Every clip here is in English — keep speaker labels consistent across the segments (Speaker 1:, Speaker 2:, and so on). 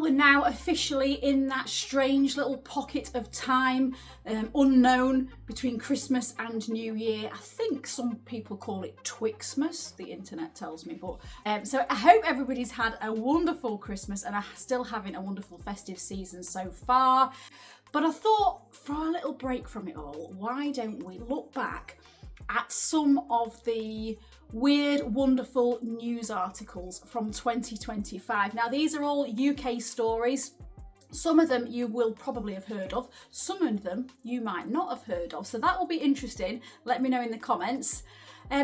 Speaker 1: Well, we're now officially in that strange little pocket of time, unknown, between Christmas and New Year. I think some people call it Twixmas, the internet tells me. But so I hope everybody's had a wonderful Christmas and are still having a wonderful festive season so far. But I thought, for a little break from it all, why don't we look back at some of the weird, wonderful news articles from 2025. Now, these are all UK stories. Some of them you will probably have heard of. Some of them you might not have heard of. So that will be interesting. Let me know in the comments.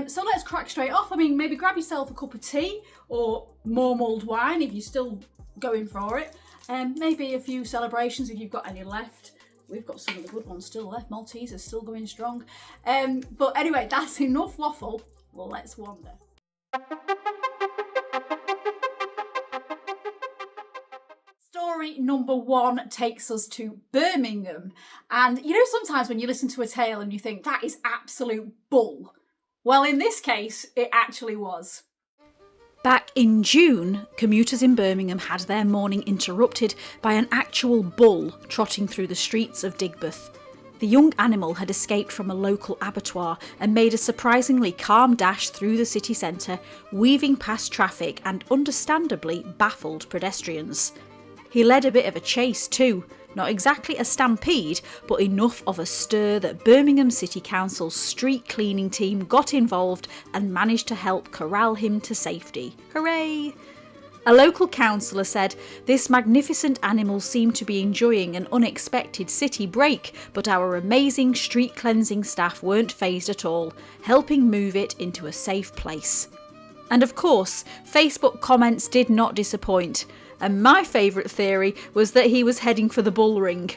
Speaker 1: So let's crack straight off. I mean, maybe grab yourself a cup of tea or more mulled wine if you're still going for it. Maybe a few celebrations if you've got any left. We've got some of the good ones still left. Maltese is still going strong. But anyway, that's enough waffle. Well, let's wander. Story number one takes us to Birmingham. And you know, sometimes when you listen to a tale and you think that is absolute bull. Well, in this case, it actually was.
Speaker 2: Back in June, commuters in Birmingham had their morning interrupted by an actual bull trotting through the streets of Digbeth. The young animal had escaped from a local abattoir and made a surprisingly calm dash through the city centre, weaving past traffic and understandably baffled pedestrians. He led a bit of a chase too, not exactly a stampede, but enough of a stir that Birmingham City Council's street cleaning team got involved and managed to help corral him to safety. Hooray! A local councillor said this magnificent animal seemed to be enjoying an unexpected city break, but our amazing street cleansing staff weren't fazed at all, helping move it into a safe place. And of course, Facebook comments did not disappoint, and my favourite theory was that he was heading for the Bull Ring.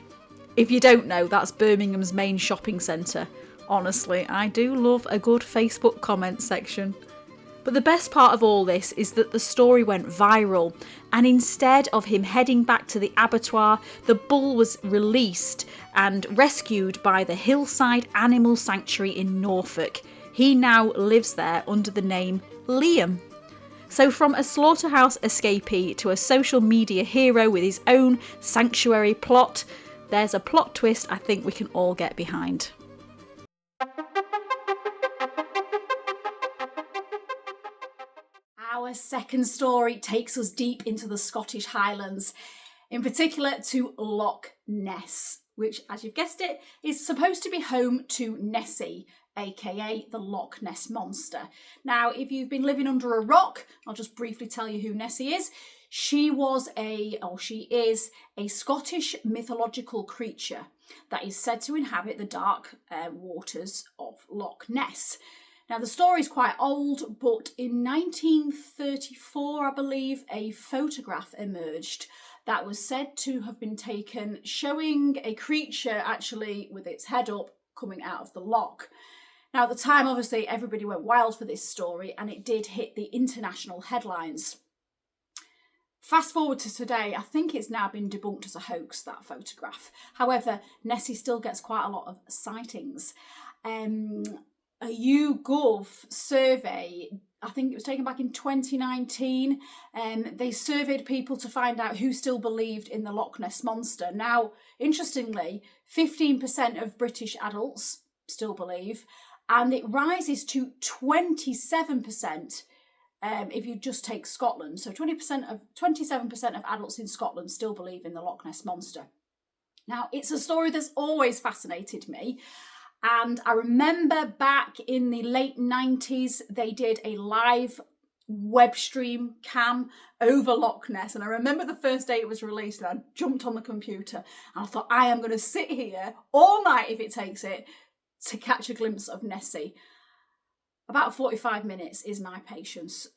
Speaker 2: If you don't know, that's Birmingham's main shopping centre. Honestly, I do love a good Facebook comment section. But the best part of all this is that the story went viral, and instead of him heading back to the abattoir, the bull was released and rescued by the Hillside Animal Sanctuary in Norfolk. He now lives there under the name Liam. So from a slaughterhouse escapee to a social media hero with his own sanctuary plot, there's a plot twist I think we can all get behind.
Speaker 1: Our second story takes us deep into the Scottish Highlands, in particular to Loch Ness, which, as you've guessed it, is supposed to be home to Nessie, aka the Loch Ness Monster. Now, if you've been living under a rock, I'll just briefly tell you who Nessie is. She is a Scottish mythological creature that is said to inhabit the dark waters of Loch Ness. Now, the story is quite old, but in 1934, I believe, a photograph emerged that was said to have been taken showing a creature actually with its head up coming out of the loch. Now, at the time, obviously, everybody went wild for this story and it did hit the international headlines. Fast forward to today, I think it's now been debunked as a hoax, that photograph. However, Nessie still gets quite a lot of sightings. A YouGov survey, I think it was taken back in 2019, they surveyed people to find out who still believed in the Loch Ness Monster. Now, interestingly, 15% of British adults still believe, and it rises to 27% if you just take Scotland. So 27% of adults in Scotland still believe in the Loch Ness Monster. Now, it's a story that's always fascinated me. And I remember back in the late 90s, they did a live web stream cam over Loch Ness. And I remember the first day it was released and I jumped on the computer and I thought, I am going to sit here all night if it takes it to catch a glimpse of Nessie. About 45 minutes is my patience.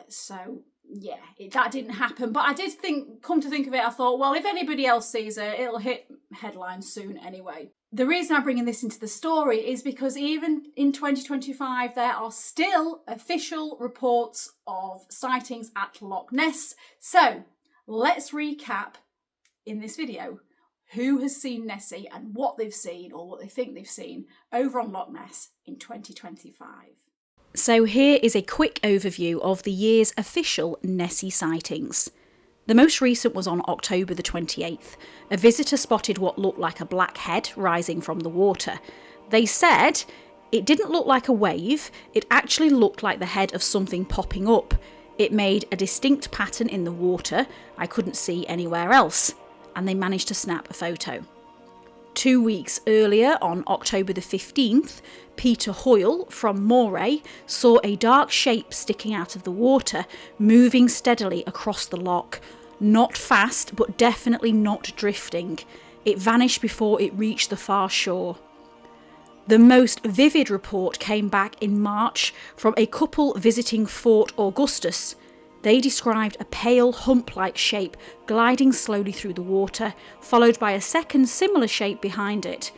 Speaker 1: So yeah, that didn't happen. But I did come to think of it, I thought, well, if anybody else sees it, it'll hit headlines soon anyway. The reason I'm bringing this into the story is because even in 2025, there are still official reports of sightings at Loch Ness. So let's recap in this video who has seen Nessie and what they've seen or what they think they've seen over on Loch Ness in 2025.
Speaker 2: So here is a quick overview of the year's official Nessie sightings. The most recent was on October the 28th. A visitor spotted what looked like a black head rising from the water. They said it didn't look like a wave, it actually looked like the head of something popping up. It made a distinct pattern in the water I couldn't see anywhere else, and they managed to snap a photo. 2 weeks earlier, on October the 15th, Peter Hoyle from Moray saw a dark shape sticking out of the water, moving steadily across the loch. Not fast, but definitely not drifting. It vanished before it reached the far shore. The most vivid report came back in March from a couple visiting Fort Augustus. They described a pale hump-like shape gliding slowly through the water, followed by a second similar shape behind it.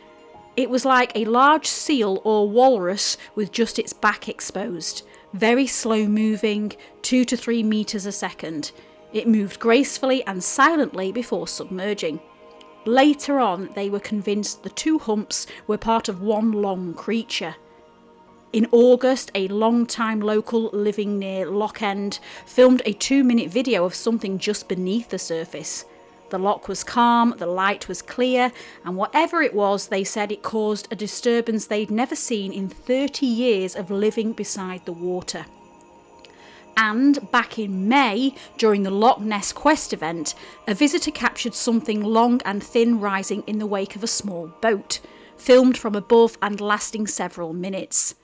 Speaker 2: It was like a large seal or walrus with just its back exposed. Very slow moving, 2 to 3 meters a second. It moved gracefully and silently before submerging. Later on, they were convinced the two humps were part of one long creature. In August, a long-time local living near Loch End filmed a 2-minute video of something just beneath the surface. The loch was calm, the light was clear, and whatever it was, they said it caused a disturbance they'd never seen in 30 years of living beside the water. And back in May, during the Loch Ness Quest event, a visitor captured something long and thin rising in the wake of a small boat, filmed from above and lasting several minutes.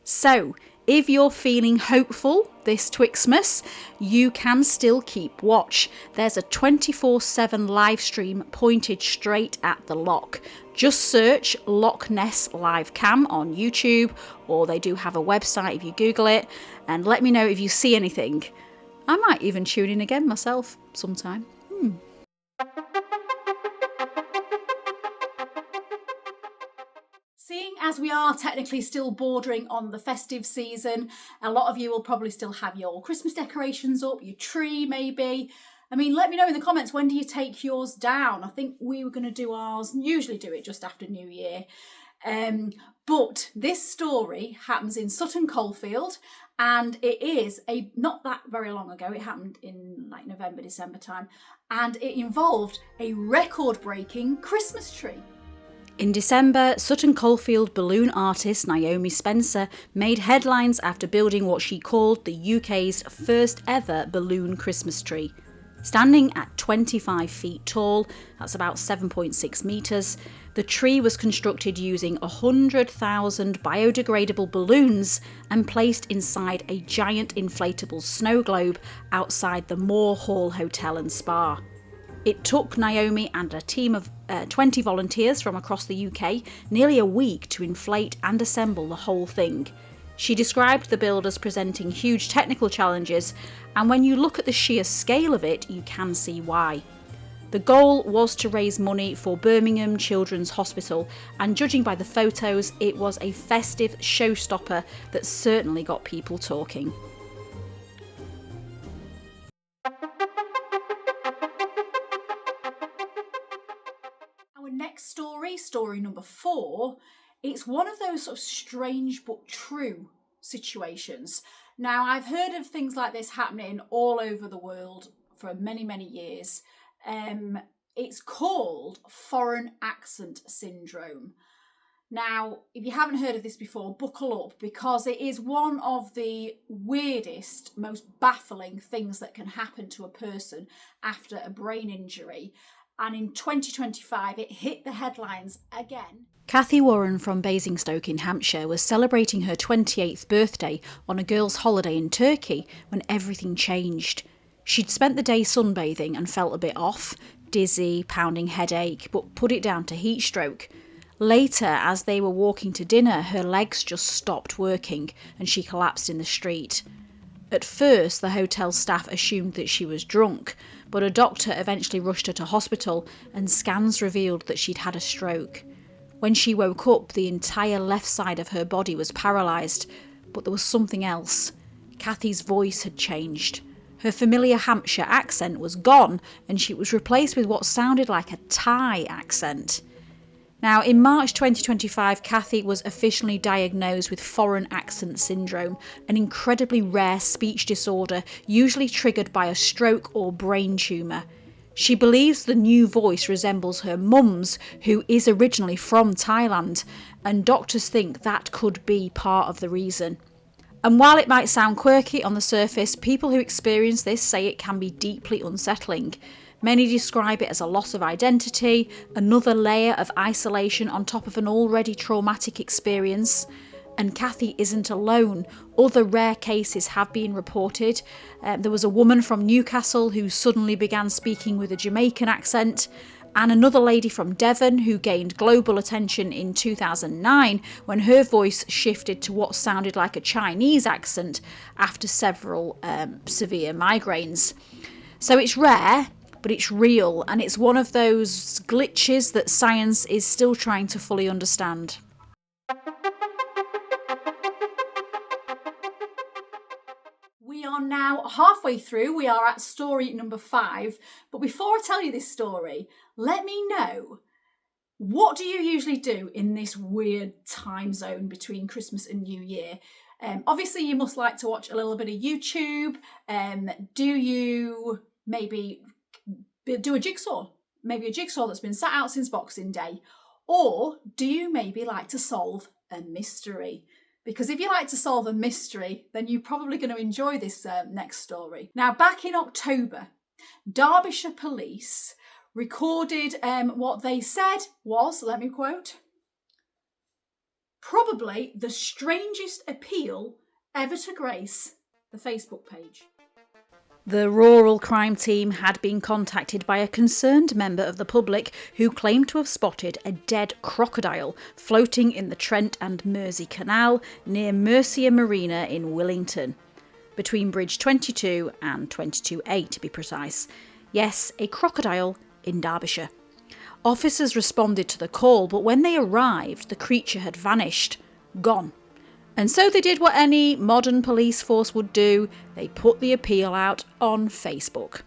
Speaker 2: So, if you're feeling hopeful this Twixmas, you can still keep watch. There's a 24/7 live stream pointed straight at the loch. Just search Loch Ness Live Cam on YouTube, or they do have a website if you Google it, and let me know if you see anything. I might even tune in again myself sometime.
Speaker 1: Seeing as we are technically still bordering on the festive season, a lot of you will probably still have your Christmas decorations up, your tree maybe. I mean, let me know in the comments, when do you take yours down? I think we were going to do ours, usually do it just after New Year. But this story happens in Sutton Coldfield, and it is not that very long ago. It happened in like November, December time, and it involved a record-breaking Christmas tree.
Speaker 2: In December, Sutton Coldfield balloon artist Naomi Spencer made headlines after building what she called the UK's first ever balloon Christmas tree. Standing at 25 feet tall, that's about 7.6 metres, the tree was constructed using 100,000 biodegradable balloons and placed inside a giant inflatable snow globe outside the Moore Hall Hotel and Spa. It took Naomi and a team of 20 volunteers from across the UK nearly a week to inflate and assemble the whole thing. She described the build as presenting huge technical challenges, and when you look at the sheer scale of it, you can see why. The goal was to raise money for Birmingham Children's Hospital, and judging by the photos, it was a festive showstopper that certainly got people talking.
Speaker 1: Our next story number 4, it's one of those sort of strange but true situations. Now, I've heard of things like this happening all over the world for many, many years. It's called foreign accent syndrome. Now, if you haven't heard of this before, buckle up, because it is one of the weirdest, most baffling things that can happen to a person after a brain injury. And in 2025, it hit the headlines again.
Speaker 2: Cathy Warren from Basingstoke in Hampshire was celebrating her 28th birthday on a girls' holiday in Turkey when everything changed. She'd spent the day sunbathing and felt a bit off, dizzy, pounding headache, but put it down to heat stroke. Later, as they were walking to dinner, her legs just stopped working and she collapsed in the street. At first, the hotel staff assumed that she was drunk, but a doctor eventually rushed her to hospital and scans revealed that she'd had a stroke. When she woke up, the entire left side of her body was paralysed, but there was something else. Cathy's voice had changed. Her familiar Hampshire accent was gone, and she was replaced with what sounded like a Thai accent. Now, in March 2025, Kathy was officially diagnosed with foreign accent syndrome, an incredibly rare speech disorder usually triggered by a stroke or brain tumour. She believes the new voice resembles her mum's, who is originally from Thailand, and doctors think that could be part of the reason. And while it might sound quirky on the surface, people who experience this say it can be deeply unsettling. Many describe it as a loss of identity, another layer of isolation on top of an already traumatic experience. And Kathy isn't alone. Other rare cases have been reported. There was a woman from Newcastle who suddenly began speaking with a Jamaican accent, and another lady from Devon who gained global attention in 2009 when her voice shifted to what sounded like a Chinese accent after several severe migraines. So it's rare, but it's real, and it's one of those glitches that science is still trying to fully understand.
Speaker 1: We are now halfway through. We are at story number 5. But before I tell you this story, let me know, what do you usually do in this weird time zone between Christmas and New Year? Obviously, you must like to watch a little bit of YouTube. Do you maybe do a jigsaw? Maybe a jigsaw that's been sat out since Boxing Day. Or do you maybe like to solve a mystery? Because if you like to solve a mystery, then you're probably going to enjoy this next story. Now, back in October, Derbyshire police recorded what they said was, let me quote, probably the strangest appeal ever to grace the Facebook page.
Speaker 2: The rural crime team had been contacted by a concerned member of the public who claimed to have spotted a dead crocodile floating in the Trent and Mersey Canal near Mercia Marina in Willington, between Bridge 22 and 22A to be precise. Yes, a crocodile in Derbyshire. Officers responded to the call, but when they arrived, the creature had vanished, gone. And so they did what any modern police force would do. They put the appeal out on Facebook.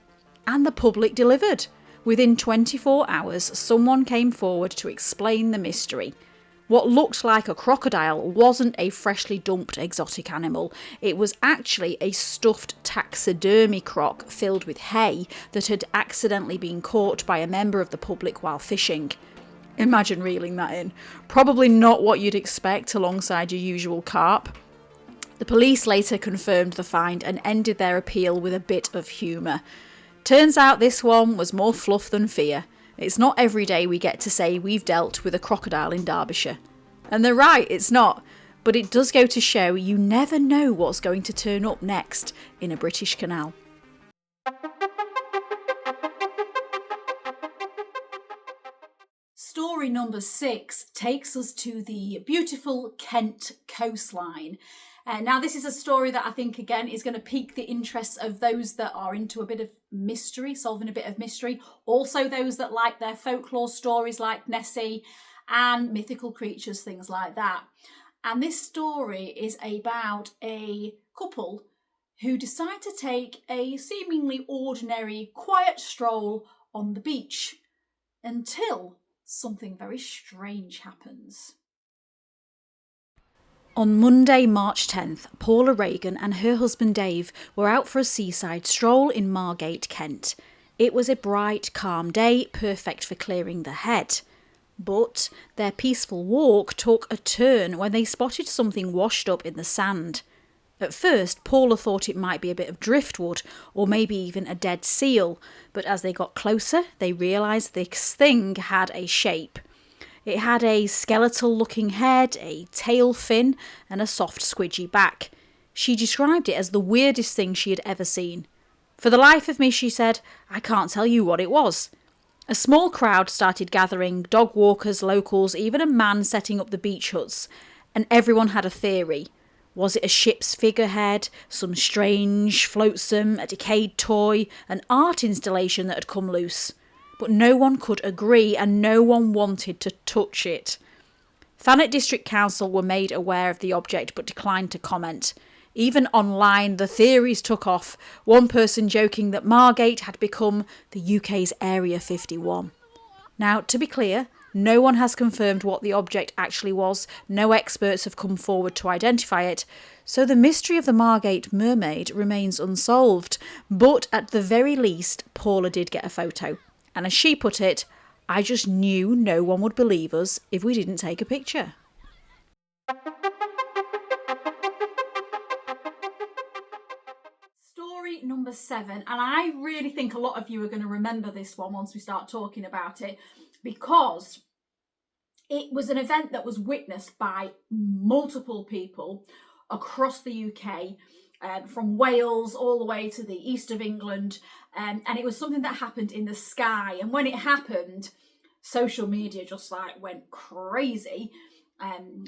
Speaker 2: And the public delivered. Within 24 hours, someone came forward to explain the mystery. What looked like a crocodile wasn't a freshly dumped exotic animal. It was actually a stuffed taxidermy croc filled with hay that had accidentally been caught by a member of the public while fishing. Imagine reeling that in. Probably not what you'd expect alongside your usual carp. The police later confirmed the find and ended their appeal with a bit of humour. Turns out this one was more fluff than fear. It's not every day we get to say we've dealt with a crocodile in Derbyshire. And they're right, it's not. But it does go to show you never know what's going to turn up next in a British canal.
Speaker 1: Story number 6 takes us to the beautiful Kent coastline. Now, this is a story that I think, again, is going to pique the interest of those that are into a bit of mystery, solving a bit of mystery. Also, those that like their folklore stories like Nessie and mythical creatures, things like that. And this story is about a couple who decide to take a seemingly ordinary, quiet stroll on the beach until something very strange happens.
Speaker 2: On Monday, March 10th, Paula Reagan and her husband Dave were out for a seaside stroll in Margate, Kent. It was a bright, calm day, perfect for clearing the head. But their peaceful walk took a turn when they spotted something washed up in the sand. At first, Paula thought it might be a bit of driftwood or maybe even a dead seal, but as they got closer, they realised this thing had a shape. It had a skeletal-looking head, a tail fin, and a soft squidgy back. She described it as the weirdest thing she had ever seen. For the life of me, she said, I can't tell you what it was. A small crowd started gathering, dog walkers, locals, even a man setting up the beach huts, and everyone had a theory. Was it a ship's figurehead, some strange flotsam, a decayed toy, an art installation that had come loose? But no one could agree and no one wanted to touch it. Thanet District Council were made aware of the object but declined to comment. Even online, the theories took off, one person joking that Margate had become the UK's Area 51. Now, to be clear, No one has confirmed what the object actually was. No experts have come forward to identify it. So the mystery of the Margate mermaid remains unsolved. But at the very least, Paula did get a photo. And as she put it, I just knew no one would believe us if we didn't take a picture.
Speaker 1: Story number 7, and I really think a lot of you are going to remember this one once we start talking about it, because it was an event that was witnessed by multiple people across the UK, from Wales all the way to the east of England, and it was something that happened in the sky. And when it happened, social media just went crazy.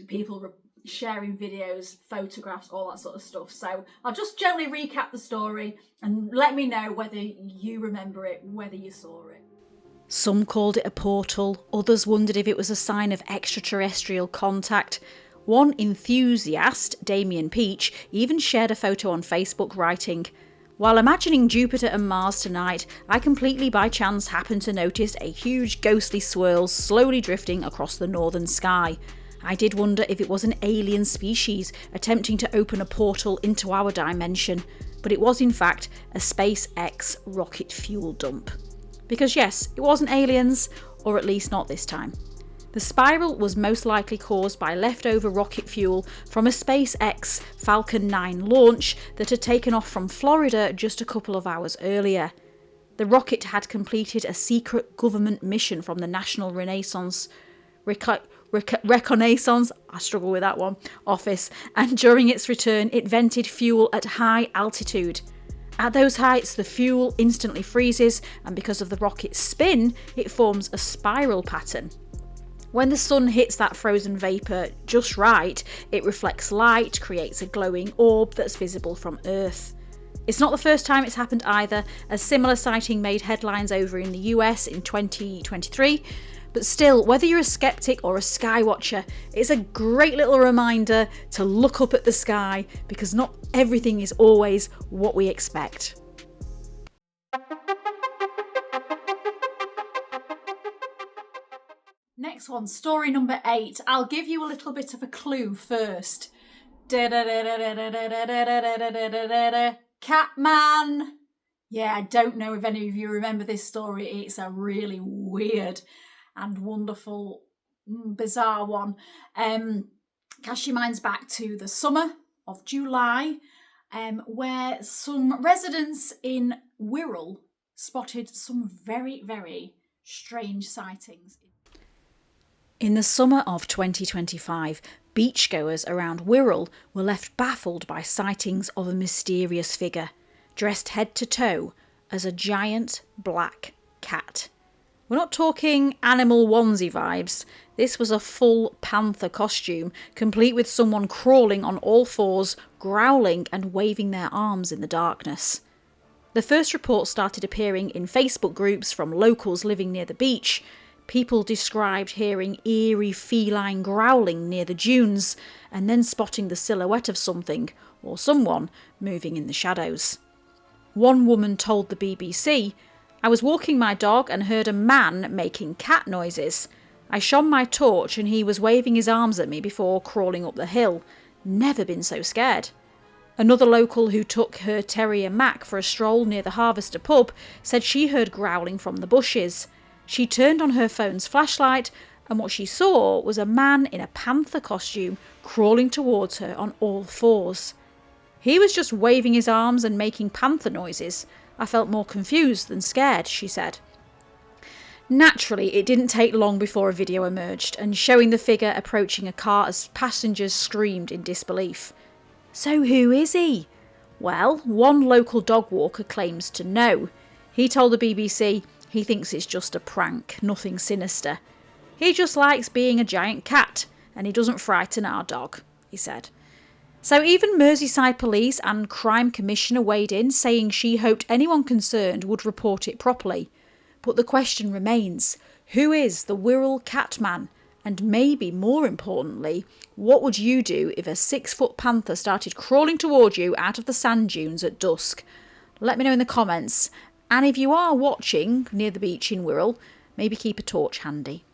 Speaker 1: People were sharing videos, photographs, all that sort of stuff. So I'll just gently recap the story and let me know whether you remember it, whether you saw it.
Speaker 2: Some called it a portal, others wondered if it was a sign of extraterrestrial contact. One enthusiast, Damien Peach, even shared a photo on Facebook writing, "While imagining Jupiter and Mars tonight, I completely by chance happened to notice a huge ghostly swirl slowly drifting across the northern sky. I did wonder if it was an alien species attempting to open a portal into our dimension, but it was in fact a SpaceX rocket fuel dump." Because yes, it wasn't aliens, or at least not this time. The spiral was most likely caused by leftover rocket fuel from a SpaceX Falcon 9 launch that had taken off from Florida just a couple of hours earlier. The rocket had completed a secret government mission from the National Reconnaissance office, and during its return it vented fuel at high altitude. At those heights, the fuel instantly freezes, and because of the rocket's spin, it forms a spiral pattern. When the sun hits that frozen vapour just right, it reflects light, creates a glowing orb that's visible from Earth. It's not the first time it's happened either. A similar sighting made headlines over in the US in 2023. But still, whether you're a skeptic or a sky watcher, it's a great little reminder to look up at the sky, because not everything is always what we expect.
Speaker 1: Next one, story number 8. I'll give you a little bit of a clue first. Catman. Yeah, I don't know if any of you remember this story. It's a really weird and wonderful, bizarre one. Cast your minds back to the summer of July, where some residents in Wirral spotted some very, very strange sightings.
Speaker 2: In the summer of 2025, beachgoers around Wirral were left baffled by sightings of a mysterious figure, dressed head to toe as a giant black cat. We're not talking animal onesie vibes. This was a full panther costume, complete with someone crawling on all fours, growling and waving their arms in the darkness. The first reports started appearing in Facebook groups from locals living near the beach. People described hearing eerie feline growling near the dunes, and then spotting the silhouette of something or someone moving in the shadows. One woman told the BBC, "I was walking my dog and heard a man making cat noises. I shone my torch and he was waving his arms at me before crawling up the hill. Never been so scared." Another local who took her terrier Mac for a stroll near the Harvester pub said she heard growling from the bushes. She turned on her phone's flashlight, and what she saw was a man in a panther costume crawling towards her on all fours. "He was just waving his arms and making panther noises. I felt more confused than scared," she said. Naturally, it didn't take long before a video emerged, and showing the figure approaching a car as passengers screamed in disbelief. So who is he? Well, one local dog walker claims to know. He told the BBC he thinks it's just a prank, nothing sinister. "He just likes being a giant cat, and he doesn't frighten our dog," he said. So even Merseyside Police and Crime Commissioner weighed in, saying she hoped anyone concerned would report it properly. But the question remains, who is the Wirral Catman? And maybe more importantly, what would you do if a 6-foot panther started crawling towards you out of the sand dunes at dusk? Let me know in the comments. And if you are watching near the beach in Wirral, maybe keep a torch handy.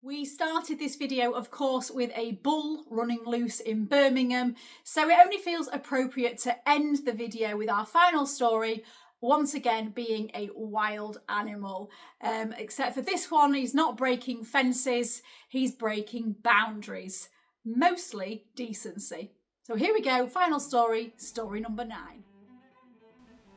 Speaker 1: We started this video, of course, with a bull running loose in Birmingham, so it only feels appropriate to end the video with our final story, once again being a wild animal. Except for this one, he's not breaking fences, he's breaking boundaries, mostly decency. So here we go, final story, story number 9.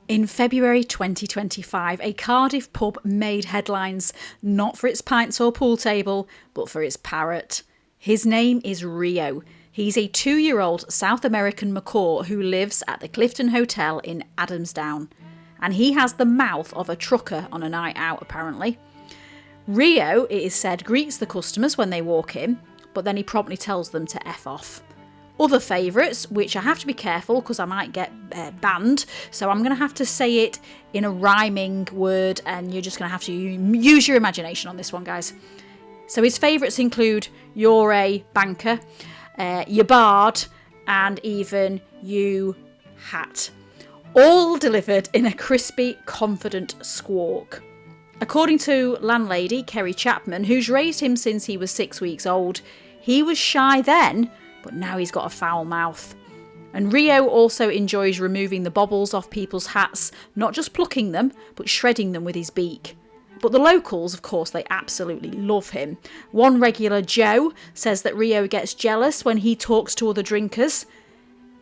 Speaker 2: In February 2025, a Cardiff pub made headlines, not for its pints or pool table, but for its parrot. His name is Rio. He's a 2-year-old South American macaw who lives at the Clifton Hotel in Adamsdown. And he has the mouth of a trucker on a night out, apparently. Rio, it is said, greets the customers when they walk in, but then he promptly tells them to F off. Other favourites, which I have to be careful because I might get banned, so I'm going to have to say it in a rhyming word and you're just going to have to use your imagination on this one, guys. So his favourites include "You're a banker," "You bard," and even "You hat." All delivered in a crispy, confident squawk. According to landlady Kerry Chapman, who's raised him since he was 6 weeks old, he was shy then, but now he's got a foul mouth. And Rio also enjoys removing the bobbles off people's hats, not just plucking them, but shredding them with his beak. But the locals, of course, they absolutely love him. One regular, Joe, says that Rio gets jealous when he talks to other drinkers.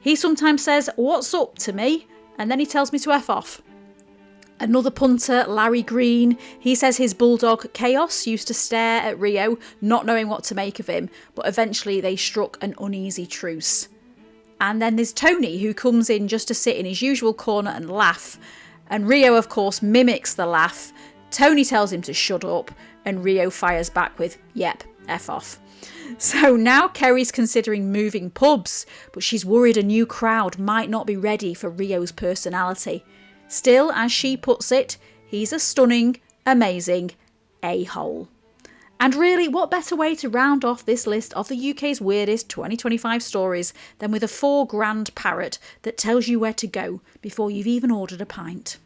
Speaker 2: He sometimes says, "What's up?" to me, and then he tells me to F off. Another punter, Larry Green, he says his bulldog Chaos used to stare at Rio, not knowing what to make of him, but eventually they struck an uneasy truce. And then there's Tony, who comes in just to sit in his usual corner and laugh. And Rio, of course, mimics the laugh. Tony tells him to shut up, and Rio fires back with, "Yep, F off." So now Kerry's considering moving pubs, but she's worried a new crowd might not be ready for Rio's personality. Still, as she puts it, he's a stunning, amazing a-hole. And really, what better way to round off this list of the UK's weirdest 2025 stories than with a $4,000 parrot that tells you where to go before you've even ordered a pint?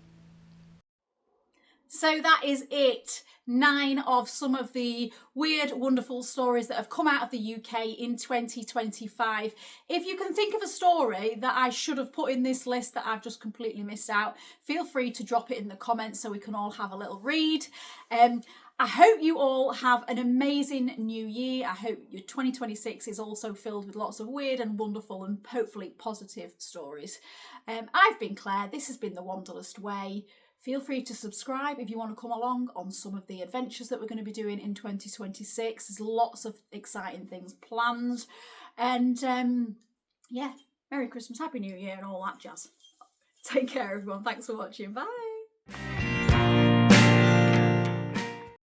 Speaker 1: So that is it. 9 of some of the weird, wonderful stories that have come out of the UK in 2025. If you can think of a story that I should have put in this list that I've just completely missed out, feel free to drop it in the comments so we can all have a little read. I hope you all have an amazing new year. I hope your 2026 is also filled with lots of weird and wonderful and hopefully positive stories. I've been Claire. This has been the Wanderlust Way. Feel free to subscribe if you want to come along on some of the adventures that we're going to be doing in 2026. There's lots of exciting things planned. And yeah, Merry Christmas, Happy New Year and all that jazz. Take care, everyone. Thanks for watching. Bye.